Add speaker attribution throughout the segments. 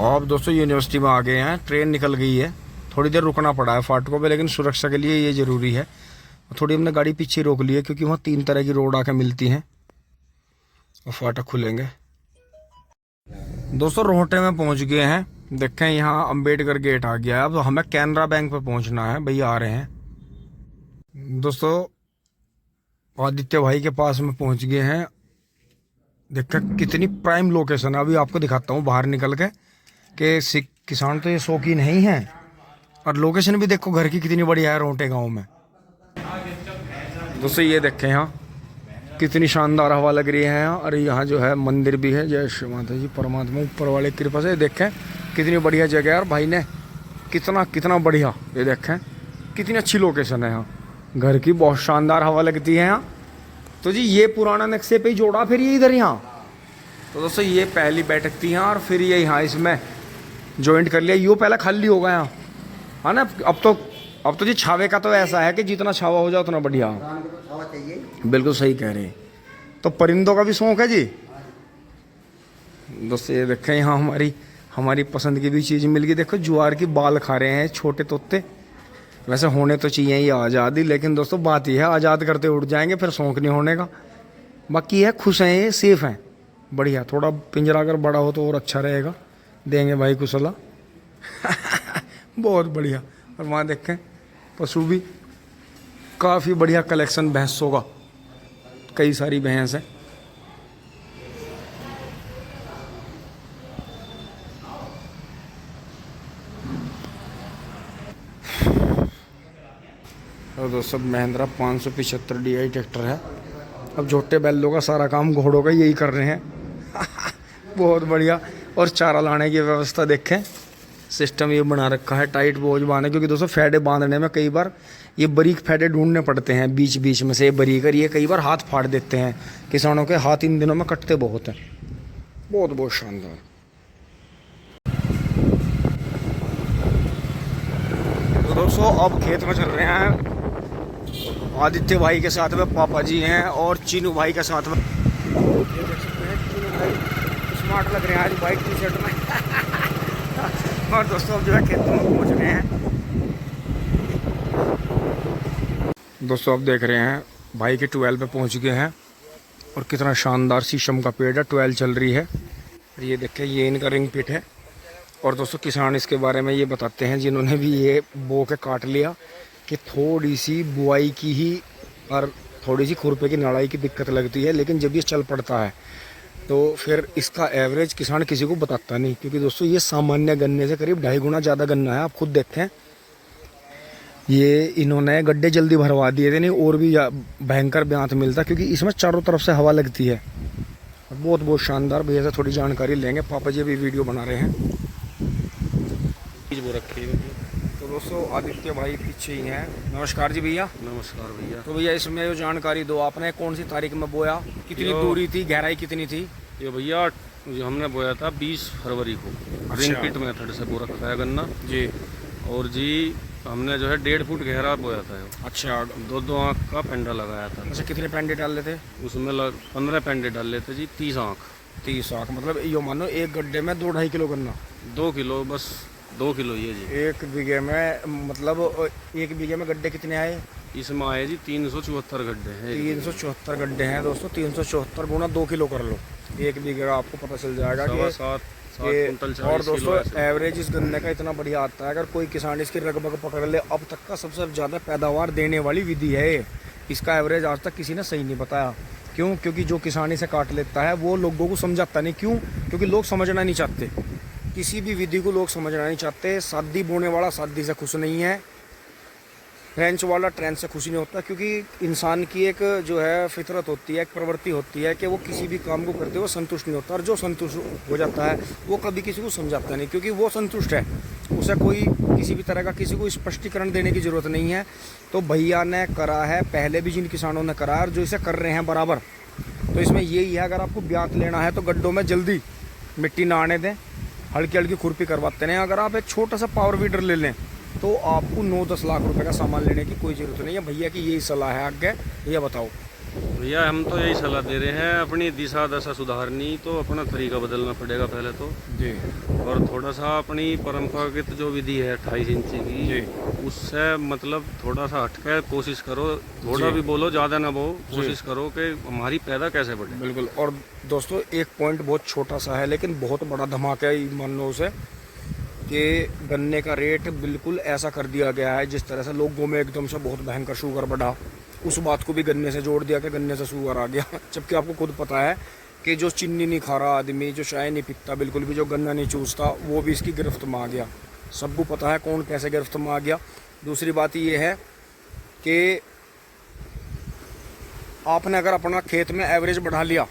Speaker 1: अब दोस्तों यूनिवर्सिटी में आ गए हैं, ट्रेन निकल गई है। थोड़ी देर रुकना पड़ा है फाटकों पे, लेकिन सुरक्षा के लिए ये ज़रूरी है। थोड़ी हमने गाड़ी पीछे रोक ली है क्योंकि वहाँ 3 तरह की रोड आके मिलती हैं और फाटक खुलेंगे। दोस्तों रोहटे में पहुँच गए हैं। देखें यहाँ अम्बेडकर गेट आ गया है। अब हमें कैनरा बैंक पे पहुँचना है, भैया आ रहे हैं। दोस्तों आदित्य भाई के पास में पहुँच गए हैं। देखें कितनी प्राइम लोकेशन है। अभी आपको दिखाता हूँ बाहर निकल के कि किसान तो ये शौकीन नहीं है, और लोकेशन भी देखो घर की कितनी बढ़िया है रोहटे गांव में। दोस्तों ये देखें यहाँ कितनी शानदार हवा लग रही है यहाँ। और यहाँ जो है मंदिर भी है। जय श्री माता जी, परमात्मा ऊपर वाले की कृपा से। देखें कितनी बढ़िया जगह है, और भाई ने कितना बढ़िया, ये देखें कितनी अच्छी लोकेशन है यहाँ। घर की बहुत शानदार हवा लगती है यहाँ। तो जी ये पुराना नक्शे पे ही जोड़ा फिर ये इधर यहाँ। तो दोस्तों ये पहली बैठक थी यहाँ, और फिर ये यहाँ इसमें ज्वाइंट कर लिया। यो पहले खाली होगा यहाँ, है ना। अब तो जी छावे का तो ऐसा है कि जितना छावा हो जाए उतना बढ़िया। बिल्कुल सही कह रहे हैं। तो परिंदों का भी शौक है जी। दोस्तों ये देखें यहाँ हमारी पसंद की भी चीज़ मिल गई। देखो ज्वार की बाल खा रहे हैं छोटे तोते। वैसे होने तो चाहिए ये आज़ादी, लेकिन दोस्तों बात यह है आज़ाद करते उड़ जाएंगे, फिर शौक नहीं होने का। बाकी है खुश हैं, ये सेफ हैं, बढ़िया। थोड़ा पिंजरा अगर बड़ा हो तो और अच्छा रहेगा। देंगे भाई कुछ सलाह। बहुत बढ़िया। और वहाँ देखें पशु भी काफ़ी बढ़िया कलेक्शन भैंसों का, कई सारी भैंस हैं। और दोस्तों महिंद्रा 575 DI ट्रैक्टर है। अब छोटे बैलों का सारा काम घोड़ों का यही कर रहे हैं। बहुत बढ़िया। और चारा लाने की व्यवस्था देखें, सिस्टम ये बना रखा है टाइट बोझ बांधने, क्योंकि दोस्तों फैडे बांधने में कई बार ये बारीक फैडे ढूंढने पड़ते हैं बीच बीच में से। ये बारीक और ये कई बार हाथ फाड़ देते हैं। किसानों के हाथ इन दिनों में कटते बहुत हैं। बहुत शानदार। तो दोस्तों अब खेत में चल रहे हैं। आदित्य भाई के साथ में पापा जी हैं, और चीनू भाई के साथ में। ये देख सकते हैं चीनू भाई स्मार्ट लग रहे हैं आज वाइट टी-शर्ट में। और दोस्तों अब जो है खेतों में पहुंच रहे हैं। दोस्तों अब देख रहे हैं भाई के 12 पे पहुंच गए हैं, और कितना शानदार शीशम का पेड़ है। 12 चल रही है। ये देखें ये इनका रिंग पिट है। और दोस्तों किसान इसके बारे में ये बताते हैं जिन्होंने भी ये बो के काट लिया, कि थोड़ी सी बुआई की ही और थोड़ी सी खुरपे की लड़ाई की दिक्कत लगती है, लेकिन जब ये चल पड़ता है तो फिर इसका एवरेज किसान किसी को बताता नहीं। क्योंकि दोस्तों ये सामान्य गन्ने से करीब 2.5 गुना ज़्यादा गन्ना है। आप खुद देखें, ये इन्होंने गड्ढे जल्दी भरवा दिए थे, नहीं और भी भयंकर ब्यांत मिलता, क्योंकि इसमें चारों तरफ से हवा लगती है। बहुत शानदार। भैया से थोड़ी जानकारी लेंगे। पापा जी भी वीडियो बना रहे हैं। वो रखी है। तो दोस्तों आदित्य भाई पीछे ही हैं। नमस्कार जी भैया।
Speaker 2: नमस्कार भैया।
Speaker 1: तो भैया इसमें जो जानकारी दो, आपने कौन सी तारीख में बोया, कितनी दूरी थी, गहराई कितनी थी?
Speaker 2: ये भैया हमने बोया था 20 फरवरी को। रिंग पिट मेथड से बो रखा है गन्ना
Speaker 1: जी।
Speaker 2: और जी हमने जो है 1.5 फुट गहरा बोया था।
Speaker 1: अच्छा।
Speaker 2: 2 आँख का पेंडा लगाया था।
Speaker 1: अच्छा कितने पेंडे डाल लेते?
Speaker 2: उसमें 15 पेंडे डाल लेते जी। 30 आँख।
Speaker 1: 30 आँख मतलब यो मानो एक गड्ढे में 2-2.5 किलो गन्ना।
Speaker 2: 2 किलो, बस 2 किलो ये जी।
Speaker 1: एक बीघे में मतलब एक बीघे में गड्ढे कितने आए?
Speaker 2: इसमें आए जी 374 गड्ढे हैं।
Speaker 1: 374 गड्ढे हैं दोस्तों। 374 गुना 2 किलो कर लो, एक बीघे का आपको पता चल जाएगा कि
Speaker 2: 7 कुंटल।
Speaker 1: और दोस्तों एवरेज इस गन्ने का इतना बढ़िया आता है, अगर कोई किसान इसकी रगबग पकड़ ले, अब तक का सबसे ज़्यादा पैदावार देने वाली विधि है ये। इसका एवरेज आज तक किसी ने सही नहीं बताया। क्यों? क्योंकि जो किसान इसे काट लेता है वो लोगों को समझाता नहीं। क्यों? क्योंकि लोग समझना नहीं चाहते। किसी भी विधि को लोग समझना नहीं चाहते। शादी बोने वाला शादी से खुश नहीं है, ट्रेंच वाला ट्रेंच से खुश नहीं होता। क्योंकि इंसान की एक जो है फितरत होती है, एक प्रवृत्ति होती है कि वो किसी भी काम को करते हुए संतुष्ट नहीं होता। और जो संतुष्ट हो जाता है वो कभी किसी को समझाता नहीं, क्योंकि वो संतुष्ट है। उसे कोई किसी भी तरह का किसी को स्पष्टीकरण देने की ज़रूरत नहीं है। तो भैया ने करा है, पहले भी जिन किसानों ने करा है और जो इसे कर रहे हैं बराबर। तो इसमें यही है, अगर आपको ब्यांत लेना है तो गड्ढों में जल्दी मिट्टी ना आने दें, हल्की हल्की खुरपी करवाते हैं। अगर आप एक छोटा सा पावर वीडर ले लें तो आपको 9-10 लाख रुपए का सामान लेने की कोई ज़रूरत नहीं है। भैया की यही सलाह है। आगे भैया बताओ।
Speaker 2: भैया हम तो यही सलाह दे रहे हैं, अपनी दिशा दशा सुधारनी तो अपना तरीका बदलना पड़ेगा पहले तो
Speaker 1: जी।
Speaker 2: और थोड़ा सा अपनी परंपरागत जो विधि है 28 इंची की, उससे मतलब थोड़ा सा हटके कोशिश करो, थोड़ा भी बोलो ज़्यादा ना बोलो, कोशिश करो कि हमारी पैदा कैसे बढ़े।
Speaker 1: बिल्कुल। और दोस्तों एक पॉइंट बहुत छोटा सा है लेकिन बहुत बड़ा धमाका है, मान लो उसे, कि गन्ने का रेट बिल्कुल ऐसा कर दिया गया है जिस तरह से लोगों में एकदम से बहुत भयंकर शुगर बढ़ा, उस बात को भी गन्ने से जोड़ दिया कि गन्ने से शुगर आ गया। जबकि आपको खुद पता है कि जो चीनी नहीं खा रहा आदमी, जो चाय नहीं पीता बिल्कुल भी, जो गन्ना नहीं चूसता, वो भी इसकी गिरफ्त में आ गया। सबको पता है कौन कैसे गिरफ्त में आ गया। दूसरी बात ये है कि आपने अगर अपना खेत में एवरेज बढ़ा लिया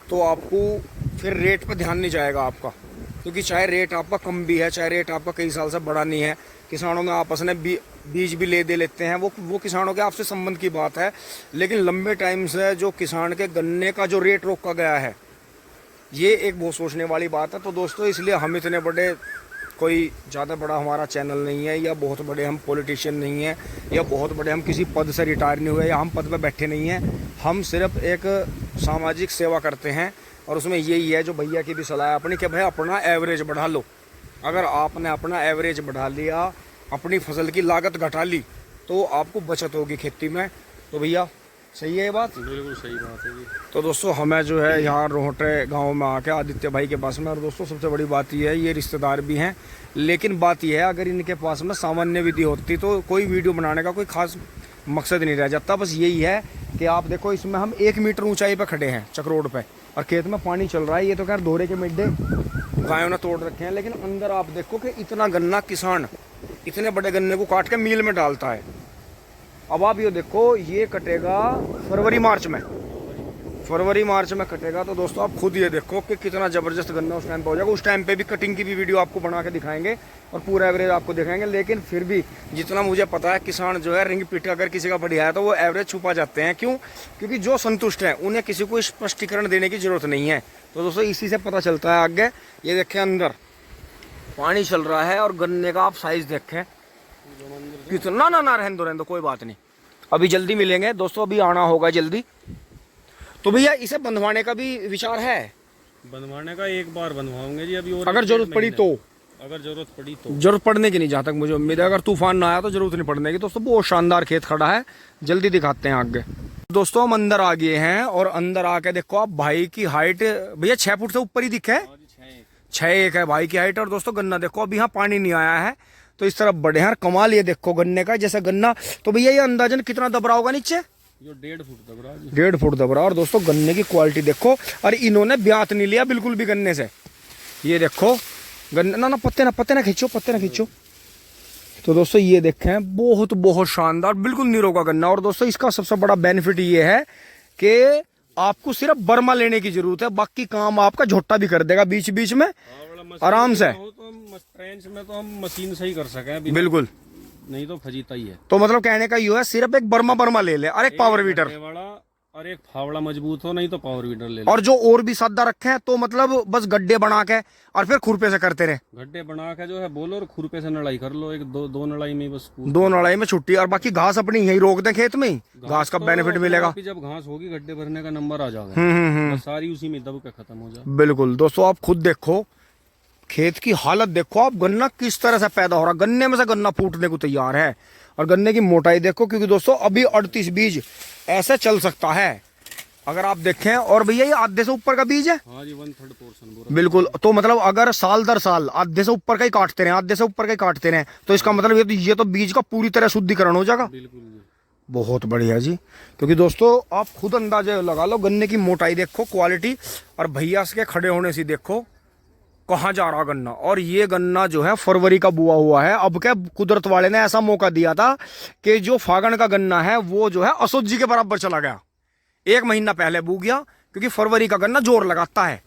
Speaker 1: तो आपको फिर रेट पर ध्यान नहीं जाएगा आपका, क्योंकि चाहे रेट आपका कम भी है, चाहे रेट आपका कई साल से बढ़ा नहीं है, किसानों में आपस में बीज भी ले दे लेते हैं, वो किसानों के आपसे संबंध की बात है। लेकिन लंबे टाइम से जो किसान के गन्ने का जो रेट रोका गया है, ये एक बहुत सोचने वाली बात है। तो दोस्तों इसलिए हम इतने बड़े, कोई ज़्यादा बड़ा हमारा चैनल नहीं है, या बहुत बड़े हम पॉलिटिशियन नहीं हैं, या बहुत बड़े हम किसी पद से रिटायर नहीं हुए, या हम पद पर बैठे नहीं हैं। हम सिर्फ एक सामाजिक सेवा करते हैं और उसमें यही है जो भैया की भी सलाह है अपनी, कि भाई अपना एवरेज बढ़ा लो। अगर आपने अपना एवरेज बढ़ा लिया, अपनी फसल की लागत घटा ली, तो आपको बचत होगी खेती में। तो भैया सही है ये बात?
Speaker 2: बिल्कुल सही बात है जी।
Speaker 1: तो दोस्तों हमें जो है यहाँ रोहटे गांव में आके आदित्य भाई के पास में, और दोस्तों सबसे बड़ी बात ये है, ये रिश्तेदार भी हैं, लेकिन बात ये है अगर इनके पास में सामान्य विधि होती तो कोई वीडियो बनाने का कोई खास मकसद नहीं रह जाता। बस यही है कि आप देखो इसमें हम 1 मीटर ऊंचाई पे खड़े हैं चक्रोड पे, और खेत में पानी चल रहा है। ये तो खैर दोहरे के मिड्डे गायों ने तोड़ रखे हैं, लेकिन अंदर आप देखो कि इतना गन्ना किसान इतने बड़े गन्ने को काट के मील में डालता है। अब आप ये देखो, ये कटेगा फरवरी मार्च में कटेगा। तो दोस्तों आप खुद ये देखो कि कितना ज़बरदस्त गन्ना उस टाइम पे हो जाएगा। उस टाइम पे भी कटिंग की भी वीडियो आपको बना के दिखाएंगे और पूरा एवरेज आपको दिखाएंगे। लेकिन फिर भी जितना मुझे पता है, किसान जो है रिंग पीट अगर किसी का बढ़िया है तो वो एवरेज छुपा जाते हैं। क्यों? क्योंकि जो संतुष्ट है उन्हें किसी को स्पष्टीकरण देने की जरूरत नहीं है। तो दोस्तों इसी से पता चलता है आगे। ये देखें अंदर पानी चल रहा है और गन्ने का आप साइज देखें कितना। ना रहने दो कोई बात नहीं, अभी जल्दी मिलेंगे दोस्तों, अभी आना होगा जल्दी। तो भैया इसे बंधवाने का भी विचार है?
Speaker 2: बंधवाने का एक बार बंधवाओगे जी अभी, और
Speaker 1: अगर जरूरत पड़ी तो?
Speaker 2: अगर जरूरत पड़ी तो।
Speaker 1: जरूरत पड़ने की नहीं, जहाँ तक मुझे उम्मीद है। अगर तूफान ना आया तो जरूरत नहीं पड़ने की। दोस्तों बहुत शानदार खेत खड़ा है, जल्दी दिखाते हैं आगे। दोस्तों हम अंदर आ गए हैं और अंदर आके देखो आप, भाई की हाइट भैया 6 फुट से ऊपर ही दिखे, 6'1" है भाई की हाइट। और दोस्तों गन्ना देखो, अभी यहाँ पानी नहीं आया है तो इस तरफ बड़े हैं। कमाल ये देखो गन्ने का, जैसा गन्ना। तो भैया ये अंदाजन कितना दबरा होगा नीचे?
Speaker 2: जो 1.5 फुट दबरा।
Speaker 1: 1.5 फुट दबरा। और दोस्तों गन्ने की क्वालिटी देखो, और इन्होंने ब्यात नहीं लिया बिल्कुल भी गन्ने से। ये देखो गन्ना, ना पत्ते ना खींचो। तो दोस्तों ये देखें, बहुत शानदार, बिल्कुल नीरो का गन्ना। और दोस्तों इसका सबसे बड़ा बेनिफिट ये है कि आपको सिर्फ बर्मा लेने की जरूरत है, बाकी काम आपका झोटा भी कर देगा बीच बीच में आराम से।
Speaker 2: में तो हम मशीन से ही कर सकें
Speaker 1: बिल्कुल,
Speaker 2: नहीं तो फजीता ही है।
Speaker 1: तो मतलब कहने का ये है, सिर्फ एक बर्मा ले ले और एक पावर वीटर
Speaker 2: और एक फावड़ा मजबूत हो, नहीं तो पावर वीटर ले ले।
Speaker 1: और जो और भी सादा रखे हैं तो मतलब बस गड्ढे बना के और फिर खुरपे से करते रहे।
Speaker 2: गड्ढे बना के जो है बोलो, और खुरपे से नड़ाई कर लो, एक दो नड़ाई में बस।
Speaker 1: 2 नड़ाई में छुट्टी। और बाकी घास अपनी यही रोक दें खेत में ही, घास का बेनिफिट मिलेगा।
Speaker 2: जब घास होगी गड्ढे भरने का नंबर आ जाएगा, सारी उसी में दब के खत्म हो जाए।
Speaker 1: बिल्कुल दोस्तों आप खुद देखो, खेत की हालत देखो आप, गन्ना किस तरह से पैदा हो रहा, गन्ने में से गन्ना फूटने को तैयार है। और गन्ने की मोटाई देखो, क्योंकि दोस्तों अभी 38 बीज ऐसे चल सकता है अगर आप देखें। और भैया ये आधे से ऊपर का बीज है।
Speaker 2: हाँ जी, 1/3 पोर्शन।
Speaker 1: बिल्कुल, तो मतलब अगर साल दर साल आधे से ऊपर का ही काटते रहे, तो इसका मतलब ये तो बीज का पूरी तरह शुद्धिकरण हो जाएगा।
Speaker 2: बिल्कुल,
Speaker 1: बहुत बढ़िया जी। क्योंकि दोस्तों आप खुद अंदाजा लगा लो, गन्ने की मोटाई देखो, क्वालिटी, और भैया के खड़े होने से देखो कहाँ जा रहा गन्ना। और ये गन्ना जो है फरवरी का बुआ हुआ है। अब क्या कुदरत वाले ने ऐसा मौका दिया था कि जो फागण का गन्ना है वो जो है असोद जी के बराबर चला गया, 1 महीना पहले बू गया। क्योंकि फरवरी का गन्ना जोर लगाता है।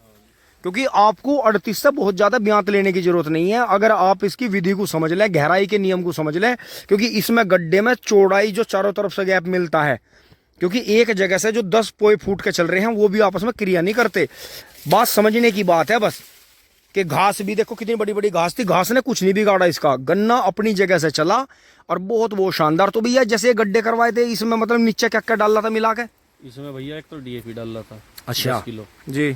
Speaker 1: क्योंकि आपको 38 से बहुत ज्यादा ब्यांत लेने की जरूरत नहीं है, अगर आप इसकी विधि को समझ लें, गहराई के नियम को समझ लें। क्योंकि इसमें गड्ढे में चौड़ाई जो चारों तरफ से गैप मिलता है, क्योंकि एक जगह से जो 10 पोए फूट के चल रहे हैं वो भी आपस में क्रिया नहीं करते। बात समझने की बात है बस, कि घास भी देखो कितनी बड़ी बड़ी घास थी, घास ने कुछ नहीं बिगाड़ा इसका, गन्ना अपनी जगह से चला और बहुत शानदार। तो भैया जैसे गड्ढे करवाए थे, इसमें मतलब नीचे क्या क्या डाला था मिला के?
Speaker 2: इसमें भैया एक तो डीएपी डाल रहा था
Speaker 1: अच्छा
Speaker 2: 10 किलो,
Speaker 1: जी।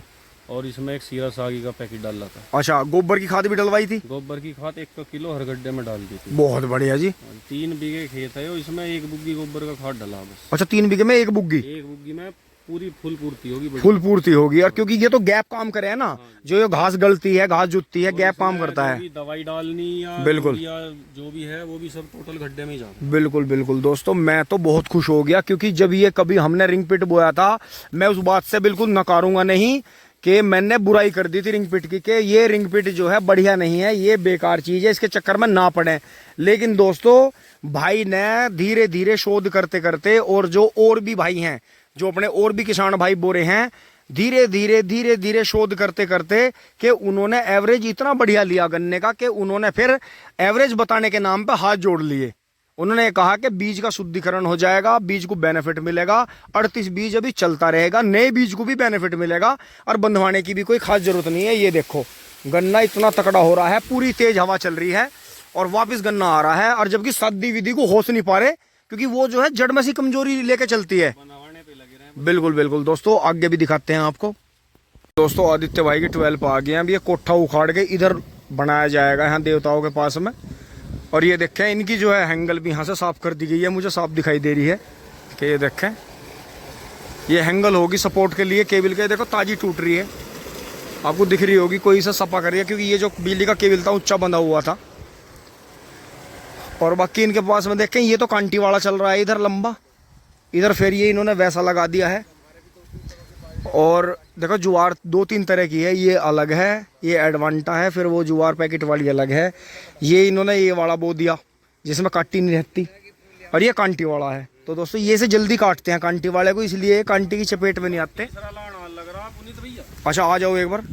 Speaker 2: और इसमें एक सीरा सागी का पैकेट डाल रहा था।
Speaker 1: अच्छा, गोबर की खाद भी डलवाई थी?
Speaker 2: गोबर की खाद 1 किलो हर गड्ढे में डाल दी थी।
Speaker 1: बहुत बढ़िया जी।
Speaker 2: 3 बीघे खेत है, इसमें 1 बुग्गी गोबर का खाद डाला बस।
Speaker 1: अच्छा, 3 बीघे में 1 बुग्गी?
Speaker 2: 1 बुग्गी में पूरी फुल पूर्ति होगी,
Speaker 1: फुल पूर्ति होगी। और क्योंकि ये तो गैप काम करे है ना, जो ये घास गलती है, घास जुतती है, गैप काम करता है।
Speaker 2: दवाई डालनी या
Speaker 1: बिल्कुल,
Speaker 2: या जो भी है वो भी सब टोटल गड्ढे में ही जाता है।
Speaker 1: बिल्कुल बिल्कुल दोस्तों, मैं तो बहुत खुश हो गया, क्योंकि जब ये कभी हमने रिंग पिट बोया था, मैं उस बात से बिल्कुल नकारूंगा नहीं कि मैंने बुराई कर दी थी रिंग पिट की, कि ये रिंग पिट जो है बढ़िया नहीं है, ये बेकार चीज है, इसके चक्कर में ना पड़े। लेकिन दोस्तों, भाई ने धीरे धीरे शोध करते करते, और जो और भी भाई हैं, जो अपने और भी किसान भाई बोरे हैं, धीरे धीरे शोध करते करते कि उन्होंने एवरेज इतना बढ़िया लिया गन्ने का कि उन्होंने फिर एवरेज बताने के नाम पे हाथ जोड़ लिए। उन्होंने कहा कि बीज का शुद्धिकरण हो जाएगा, बीज को बेनिफिट मिलेगा, 38 बीज अभी चलता रहेगा, नए बीज को भी बेनिफिट मिलेगा, और बंधवाने की भी कोई खास जरूरत नहीं है। ये देखो, गन्ना इतना तकड़ा हो रहा है, पूरी तेज हवा चल रही है और वापस गन्ना आ रहा है, और जबकि सादी विधि को होश नहीं पा रहे, क्योंकि वो जो है जड़ में सी कमजोरी लेके चलती है। बिल्कुल बिल्कुल दोस्तों, आगे भी दिखाते हैं आपको। दोस्तों, आदित्य भाई की 12 पे आ गए हैं। अब ये कोठा उखाड़ के इधर बनाया जाएगा, यहाँ देवताओं के पास में। और ये देखें, इनकी जो है हैंगल भी यहाँ से साफ कर दी गई है, मुझे साफ दिखाई दे रही है कि ये देखें, ये हैंगल होगी सपोर्ट के लिए केबल के। देखो ताजी टूट रही है, आपको दिख रही होगी, कोई इसे सफा करिए, क्योंकि ये जो बिजली का केबल था ऊंचा बंधा हुआ था। और बाकी इनके पास में देखें, ये तो कांटी वाला चल रहा है इधर लंबा, इधर फिर ये इन्होंने वैसा लगा दिया है। और देखो, जुआर 2-3 तरह की है, ये अलग है, ये एडवांटा है, फिर वो जुआर पैकेट वाली अलग है। ये इन्होंने ये वाला बो दिया जिसमें कांटी नहीं रहती, और ये कांटी वाला है। तो दोस्तों, ये से जल्दी काटते हैं कांटी वाले को, इसलिए कांटी की चपेट में नहीं आते। अच्छा, आ जाओ एक बार।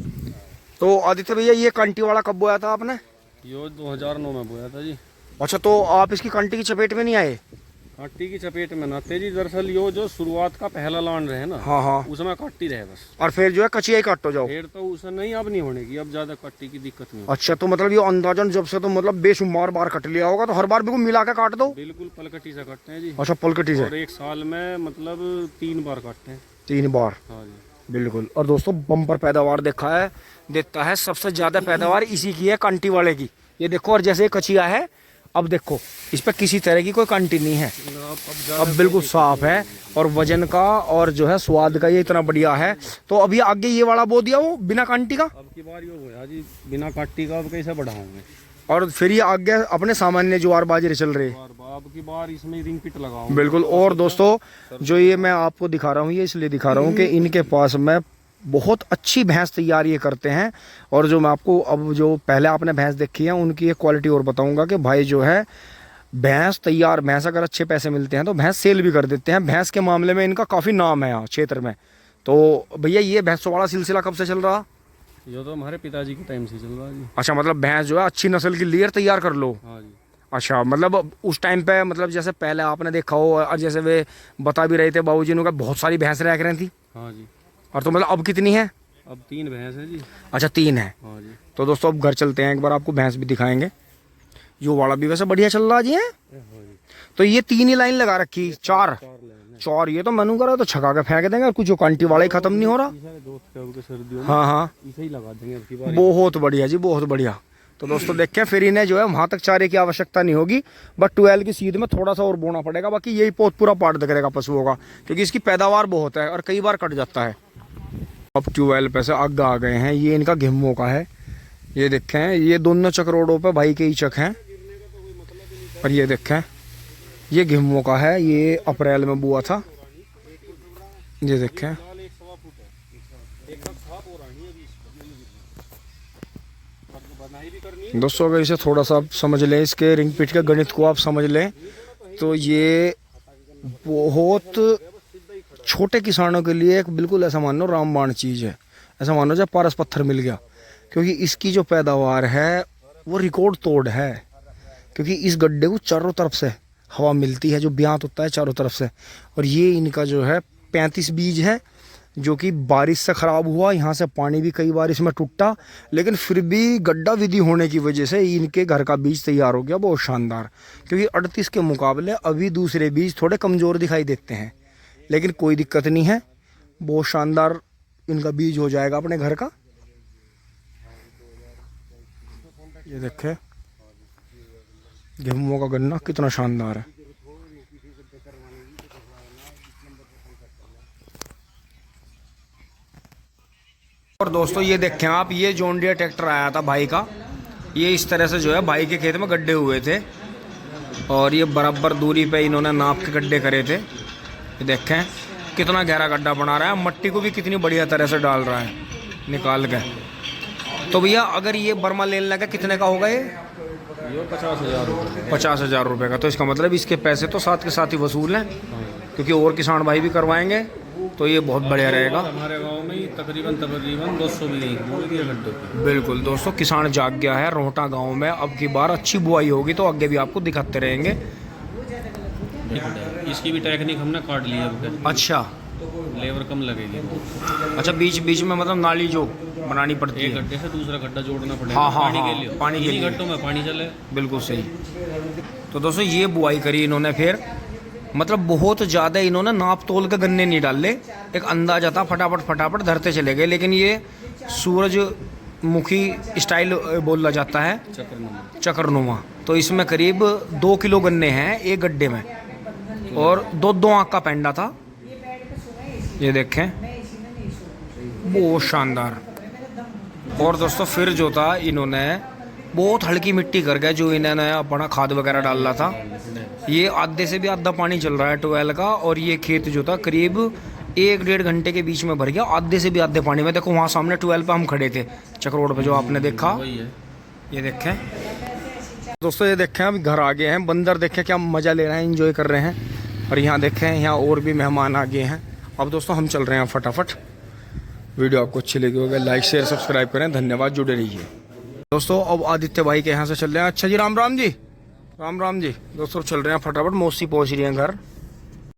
Speaker 1: तो आदित्य भैया, ये कांटी वाला कब बोया था आपने?
Speaker 2: ये 2009 में बोया था जी।
Speaker 1: अच्छा, तो आप इसकी कांटी की चपेट में नहीं आए?
Speaker 2: काटी की चपेट में ना तेजी, दरअसल यो जो शुरुआत का पहला लान रहे ना,
Speaker 1: हाँ,
Speaker 2: उसमें काटी रहे बस,
Speaker 1: और फिर जो है कचिया ही काटो जाओ।
Speaker 2: फिर तो उसे नहीं, अब नहीं होने की, अब ज्यादा काटी की दिक्कत नहीं।
Speaker 1: अच्छा, तो मतलब ये अंदाजन जब से तो मतलब बेशुमार बार कट लिया होगा, तो हर बार बिल्कुल मिला के काट दो?
Speaker 2: बिल्कुल पलकटी से काटते हैं जी।
Speaker 1: अच्छा, पलकटी से।
Speaker 2: और 1 साल में मतलब 3 बार काटते हैं।
Speaker 1: 3 बार?
Speaker 2: हाँ जी,
Speaker 1: बिल्कुल। और दोस्तों, बम्पर पैदावार देखा है, देता है, सबसे ज्यादा पैदावार इसी की है, कांटी वाले की। ये देखो, और जैसे कचिया है, अब देखो इस पर किसी तरह की कोई कांटी नहीं है, अब बिल्कुल साफ है, और वजन का और जो है स्वाद का ये इतना बढ़िया है। तो अभी आगे ये वाला बो दिया वो बिना कांटी का,
Speaker 2: अब की बार ये होया जी बिना काटी का, अब कैसे बढ़ाओगे?
Speaker 1: और फिर ये आगे अपने सामान्य ज्वार बाजरे चल रहे,
Speaker 2: अब की बार इसमें रिंग पिट लगाओ।
Speaker 1: बिल्कुल। और दोस्तों, जो ये मैं आपको दिखा रहा हूँ, ये इसलिए दिखा रहा हूँ कि इनके पास में बहुत अच्छी भैंस तैयार ये करते हैं। और जो मैं आपको अब जो पहले आपने भैंस देखी है, उनकी एक क्वालिटी और बताऊंगा कि भाई जो है भैंस तैयार भैंस, अगर अच्छे पैसे मिलते हैं तो भैंस सेल भी कर देते हैं। भैंस के मामले में इनका काफ़ी नाम है यहाँ क्षेत्र में। तो भैया, ये भैंसों वाला सिलसिला कब से चल रहा?
Speaker 2: ये तो हमारे पिताजी के टाइम से चल रहा है जी।
Speaker 1: अच्छा, मतलब भैंस जो है अच्छी नस्ल की लेयर तैयार कर लो।
Speaker 2: हाँ जी।
Speaker 1: अच्छा, मतलब उस टाइम पे, मतलब जैसे पहले आपने देखा हो, और जैसे वे बता भी रहे थे बाबूजी ने, बहुत सारी भैंस रह रही थी।
Speaker 2: हाँ जी।
Speaker 1: और तो मतलब अब कितनी है?
Speaker 2: अब 3 भैंस है जी।
Speaker 1: अच्छा, 3 है।
Speaker 2: हाँ जी।
Speaker 1: तो दोस्तों, अब घर चलते हैं, एक बार आपको भैंस भी दिखाएंगे। यो वाला भी वैसे बढ़िया चल रहा जी है। तो ये 3 ही लाइन लगा रखी, 4, ये तो मनु करा तो छका के फेंक देंगे, कुछ जो कांटी वाला ही खत्म नहीं हो रहा। हाँ हाँ,
Speaker 2: इसे ही लगा देंगे।
Speaker 1: बहुत बढ़िया जी, बहुत बढ़िया। तो दोस्तों, देखें, फिर इन्हें जो है वहां तक चारे की आवश्यकता नहीं होगी, बट 12 की सीध में थोड़ा सा और बोना पड़ेगा। बाकी यही बहुत पूरा पार्ट करेगा पशुओं का, क्योंकि इसकी पैदावार बहुत है और कई बार कट जाता है। अब 12 पे से आगे आ गए हैं, ये इनका घिम्मो का है। ये देखें, ये दोनों चक रोडों पे भाई के ही चक हैं। और ये देखें, ये घिम्मो का है, ये अप्रैल में बुआ था। ये देखें, दोस्तों, अगर इसे थोड़ा सा आप समझ लें, इसके रिंग पिट के गणित को आप समझ लें, तो ये बहुत छोटे किसानों के लिए एक बिल्कुल ऐसा मानो रामबाण चीज़ है। ऐसा मानो जब पारस पत्थर मिल गया, क्योंकि इसकी जो पैदावार है वो रिकॉर्ड तोड़ है। क्योंकि इस गड्ढे को चारों तरफ से हवा मिलती है, जो ब्यांत होता है चारों तरफ से। और ये इनका जो है 35 बीज है, जो कि बारिश से ख़राब हुआ, यहाँ से पानी भी कई बार इसमें टूटा, लेकिन फिर भी गड्ढा विधि होने की वजह से इनके घर का बीज तैयार हो गया, बहुत शानदार। क्योंकि 38 के मुकाबले अभी दूसरे बीज थोड़े कमज़ोर दिखाई देते हैं। लेकिन कोई दिक्कत नहीं है, बहुत शानदार इनका बीज हो जाएगा अपने घर का। ये देखें गेहूं का गन्ना कितना शानदार है। और दोस्तों ये देखें आप, ये जॉन डियर ट्रैक्टर आया था भाई का, ये इस तरह से जो है भाई के खेत में गड्ढे हुए थे और ये बराबर दूरी पे इन्होंने नाप के गड्ढे करे थे। ये देखें कितना गहरा गड्ढा बना रहा है, मट्टी को भी कितनी बढ़िया तरह से डाल रहा है निकाल के। तो भैया अगर ये बर्मा लेने लगा कितने का होगा ये?
Speaker 2: 50,000 रुपये।
Speaker 1: 50,000 रुपये का। तो इसका मतलब इसके पैसे तो साथ के साथ ही वसूल हैं, क्योंकि और किसान भाई भी करवाएंगे तो ये बहुत बढ़िया रहेगा।
Speaker 2: हमारे गांव में तकरीबन 200 भी गड्ढे।
Speaker 1: बिल्कुल दोस्तों, किसान जाग गया है रोहटा गांव में। अब की बार अच्छी बुआई होगी तो आगे भी आपको दिखाते रहेंगे।
Speaker 2: इसकी भी टेक्निक हमने काट ली है।
Speaker 1: अच्छा,
Speaker 2: लेबर कम लगेगी।
Speaker 1: अच्छा बीच बीच में मतलब नाली जो बनानी पड़ती है,
Speaker 2: एक गड्ढे से दूसरा गड्ढा जोड़ना पड़ेगा।
Speaker 1: हाँ हाँ
Speaker 2: पानी
Speaker 1: हाँ,
Speaker 2: के लिए,
Speaker 1: पानी के लिए
Speaker 2: गड्ढों में पानी चले।
Speaker 1: बिल्कुल सही। तो दोस्तों ये बुआई करी इन्होंने, फिर मतलब बहुत ज़्यादा इन्होंने नाप तोल के गन्ने नहीं डाले, एक अंदाजा था, फटाफट फटाफट धरते चले गए। लेकिन ये सूरजमुखी स्टाइल बोला जाता है, चक्रनुमा। तो इसमें करीब 2 किलो गन्ने हैं एक गड्ढे में और 2 आँख का पेंडा था। ये देखें बहुत शानदार। और दोस्तों फिर जो था इन्होंने बहुत हल्की मिट्टी कर गया, जो इन्होंने अपना खाद वगैरह डाला था। ये आधे से भी आधा पानी चल रहा है ट्यूबवेल का, और ये खेत जो था करीब 1-1.5 घंटे के बीच में भर गया, आधे से भी आधे पानी में। देखो वहाँ सामने ट्यूबवेल पे हम खड़े थे, चक्रोड पे जो आपने देखा। ये देखें दोस्तों, ये देखें हम घर आ गए हैं। बंदर देखें क्या मज़ा ले रहे हैं, एंजॉय कर रहे हैं। और यहाँ देखें यहाँ और भी मेहमान आ गए हैं। अब दोस्तों हम चल रहे हैं फटाफट। वीडियो आपको अच्छी लगी होगी, लाइक शेयर सब्सक्राइब करें। धन्यवाद, जुड़े रहिए दोस्तों। अब आदित्य भाई के यहाँ से चल रहे हैं। अच्छा जी, राम राम जी, राम राम जी। दोस्तों चल रहे हैं फटाफट, मौसी पहुँच रही हैं घर।